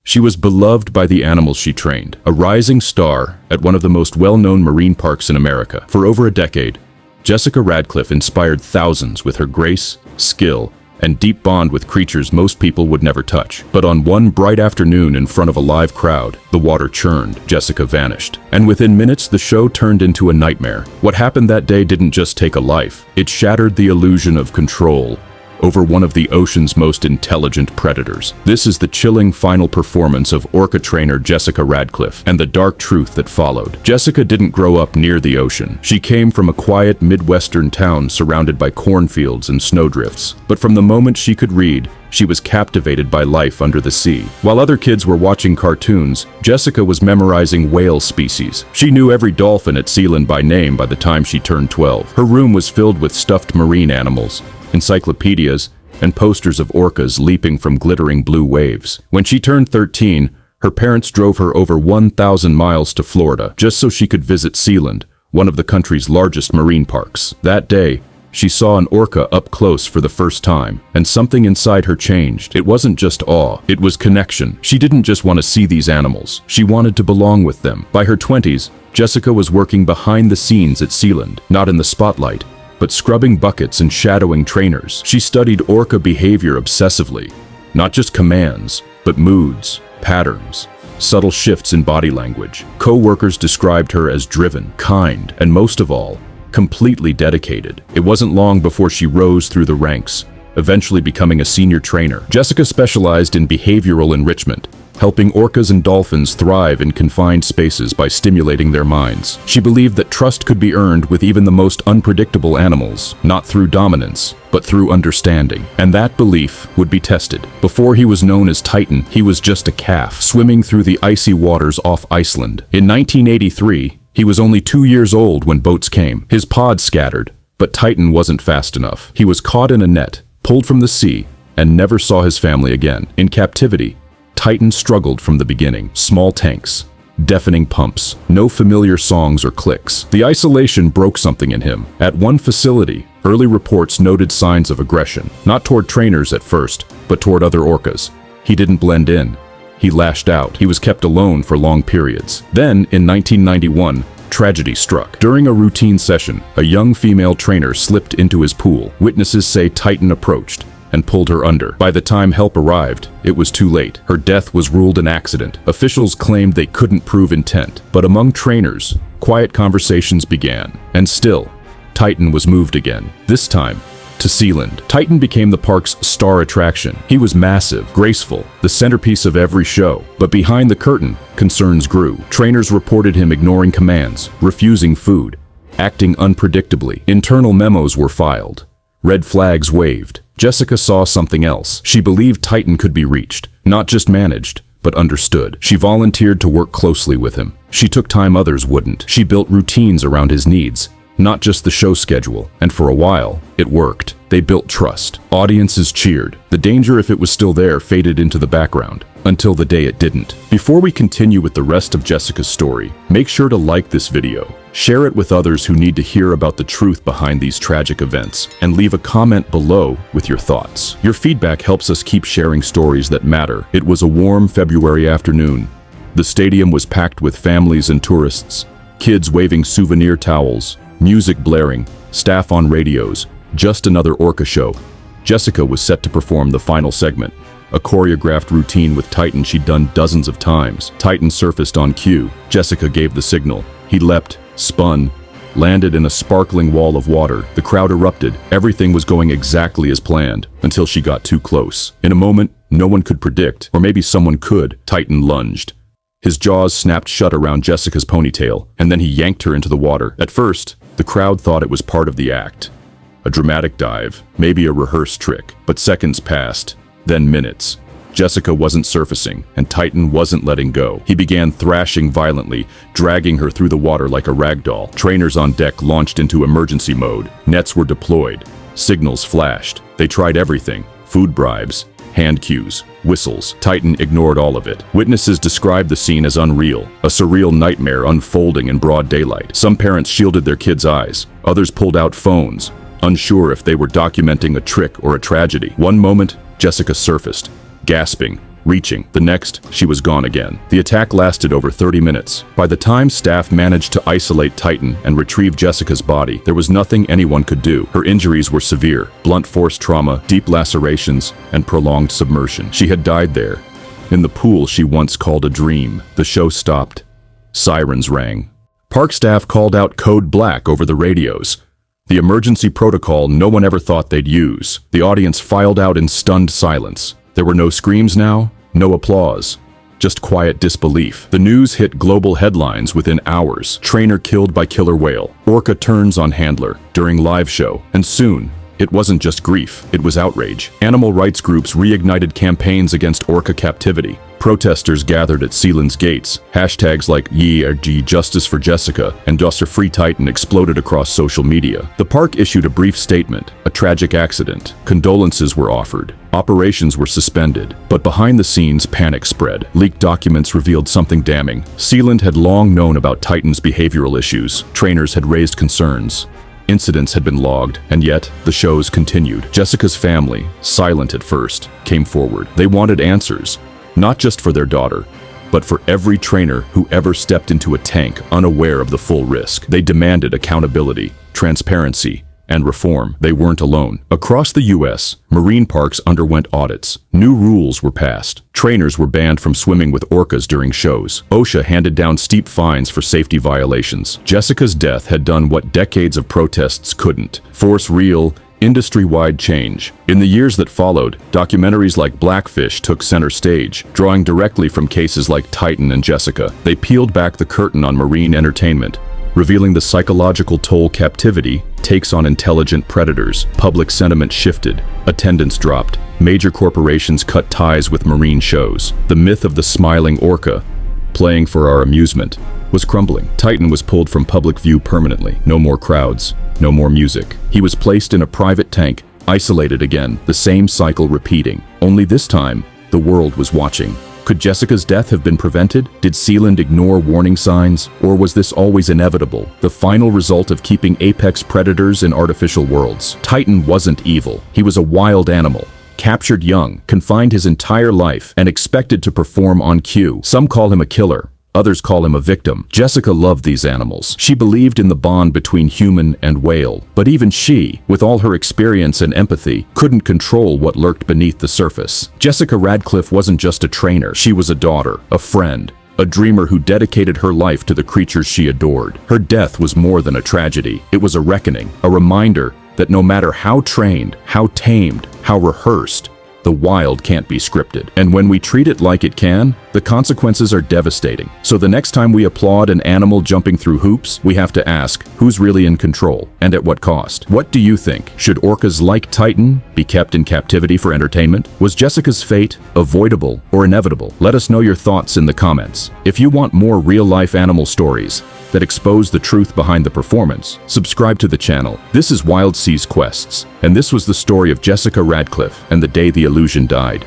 She was beloved by the animals she trained, a rising star at one of the most well-known marine parks in America. For over a decade, Jessica Radcliffe inspired thousands with her grace, skill, and deep bond with creatures most people would never touch. But on one bright afternoon in front of a live crowd, the water churned, Jessica vanished. And within minutes, the show turned into a nightmare. What happened that day didn't just take a life, it shattered the illusion of control over one of the ocean's most intelligent predators. This is the chilling final performance of Orca trainer Jessica Radcliffe and the dark truth that followed. Jessica didn't grow up near the ocean. She came from a quiet Midwestern town surrounded by cornfields and snowdrifts. But from the moment she could read, she was captivated by life under the sea. While other kids were watching cartoons, Jessica was memorizing whale species. She knew every dolphin at Sealand by name by the time she turned 12. Her room was filled with stuffed marine animals, encyclopedias, and posters of orcas leaping from glittering blue waves. When she turned 13, her parents drove her over 1,000 miles to Florida just so she could visit Sealand, one of the country's largest marine parks. That day, she saw an orca up close for the first time, and something inside her changed. It wasn't just awe, it was connection. She didn't just want to see these animals, she wanted to belong with them. By her 20s, Jessica was working behind the scenes at Sealand, not in the spotlight, but scrubbing buckets and shadowing trainers. She studied orca behavior obsessively, not just commands, but moods, patterns, subtle shifts in body language. Co-workers described her as driven, kind, and most of all, completely dedicated. It wasn't long before she rose through the ranks, eventually becoming a senior trainer. Jessica specialized in behavioral enrichment, helping orcas and dolphins thrive in confined spaces by stimulating their minds. She believed that trust could be earned with even the most unpredictable animals, not through dominance, but through understanding. And that belief would be tested. Before he was known as Titan, he was just a calf, swimming through the icy waters off Iceland. In 1983, he was only 2 years old when boats came. His pod scattered, but Titan wasn't fast enough. He was caught in a net, pulled from the sea, and never saw his family again. In captivity, Titan struggled from the beginning. Small tanks, deafening pumps, no familiar songs or clicks. The isolation broke something in him. At one facility, early reports noted signs of aggression, not toward trainers at first, but toward other orcas. He didn't blend in. He lashed out. He was kept alone for long periods. Then, in 1991, tragedy struck. During a routine session, a young female trainer slipped into his pool. Witnesses say Titan approached and pulled her under. By the time help arrived, it was too late. Her death was ruled an accident. Officials claimed they couldn't prove intent, but among trainers, quiet conversations began. And still, Titan was moved again. This time, to Sealand. Titan became the park's star attraction. He was massive, graceful, the centerpiece of every show. But behind the curtain, concerns grew. Trainers reported him ignoring commands, refusing food, acting unpredictably. Internal memos were filed. Red flags waved. Jessica saw something else. She believed Titan could be reached, not just managed, but understood. She volunteered to work closely with him. She took time others wouldn't. She built routines around his needs, not just the show schedule. And for a while, it worked. They built trust. Audiences cheered. The danger, if it was still there, faded into the background, until the day it didn't. Before we continue with the rest of Jessica's story, make sure to like this video, share it with others who need to hear about the truth behind these tragic events, and leave a comment below with your thoughts. Your feedback helps us keep sharing stories that matter. It was a warm February afternoon. The stadium was packed with families and tourists, kids waving souvenir towels, music blaring, staff on radios, just another orca show. Jessica was set to perform the final segment, a choreographed routine with Titan she'd done dozens of times. Titan surfaced on cue. Jessica gave the signal. He leapt, spun, landed in a sparkling wall of water. The crowd erupted. Everything was going exactly as planned, until she got too close. In a moment no one could predict, or maybe someone could, Titan lunged. His jaws snapped shut around Jessica's ponytail, and then he yanked her into the water. At first, the crowd thought it was part of the act. A dramatic dive, maybe a rehearsed trick. But seconds passed, then minutes. Jessica wasn't surfacing, and Titan wasn't letting go. He began thrashing violently, dragging her through the water like a rag doll. Trainers on deck launched into emergency mode. Nets were deployed. Signals flashed. They tried everything: food bribes, hand cues, whistles. Titan ignored all of it. Witnesses described the scene as unreal, a surreal nightmare unfolding in broad daylight. Some parents shielded their kids' eyes. Others pulled out phones, unsure if they were documenting a trick or a tragedy. One moment, Jessica surfaced, gasping, reaching. The next, she was gone again. The attack lasted over 30 minutes. By the time staff managed to isolate Titan and retrieve Jessica's body, there was nothing anyone could do. Her injuries were severe: blunt force trauma, deep lacerations, and prolonged submersion. She had died there, in the pool she once called a dream. The show stopped. Sirens rang. Park staff called out Code Black over the radios, the emergency protocol no one ever thought they'd use. The audience filed out in stunned silence. There were no screams now, no applause, just quiet disbelief. The news hit global headlines within hours. Trainer killed by killer whale. Orca turns on handler during live show. And soon, it wasn't just grief, it was outrage. Animal rights groups reignited campaigns against orca captivity. Protesters gathered at Sealand's gates. Hashtags like #YeAreG Justice for Jessica and Dusser Free Titan exploded across social media. The park issued a brief statement: a tragic accident. Condolences were offered. Operations were suspended. But behind the scenes, panic spread. Leaked documents revealed something damning. Sealand had long known about Titan's behavioral issues. Trainers had raised concerns. Incidents had been logged, and yet the shows continued. Jessica's family, silent at first, came forward. They wanted answers, not just for their daughter, but for every trainer who ever stepped into a tank unaware of the full risk. They demanded accountability, transparency, and reform. They weren't alone. Across the U.S., marine parks underwent audits. New rules were passed. Trainers were banned from swimming with orcas during shows. OSHA handed down steep fines for safety violations. Jessica's death had done what decades of protests couldn't: force real, industry-wide change. In the years that followed, documentaries like Blackfish took center stage, drawing directly from cases like Titan and Jessica. They peeled back the curtain on marine entertainment, revealing the psychological toll captivity takes on intelligent predators. Public sentiment shifted, attendance dropped, major corporations cut ties with marine shows. The myth of the smiling orca, playing for our amusement, was crumbling. Titan was pulled from public view permanently. No more crowds, no more music. He was placed in a private tank, isolated again, the same cycle repeating. Only this time, the world was watching. Could Jessica's death have been prevented? Did Sealand ignore warning signs? Or was this always inevitable, the final result of keeping apex predators in artificial worlds? Titan wasn't evil. He was a wild animal, captured young, confined his entire life, and expected to perform on cue. Some call him a killer. Others call him a victim. Jessica loved these animals. She believed in the bond between human and whale. But even she, with all her experience and empathy, couldn't control what lurked beneath the surface. Jessica Radcliffe wasn't just a trainer. She was a daughter, a friend, a dreamer who dedicated her life to the creatures she adored. Her death was more than a tragedy. It was a reckoning, a reminder that no matter how trained, how tamed, how rehearsed, the wild can't be scripted. And when we treat it like it can, the consequences are devastating. So the next time we applaud an animal jumping through hoops, we have to ask, who's really in control, and at what cost? What do you think? Should orcas like Titan be kept in captivity for entertainment? Was Jessica's fate avoidable or inevitable? Let us know your thoughts in the comments. If you want more real-life animal stories that expose the truth behind the performance, subscribe to the channel. This is Wild Seas Quests, and this was the story of Jessica Radcliffe and the day the illusion died.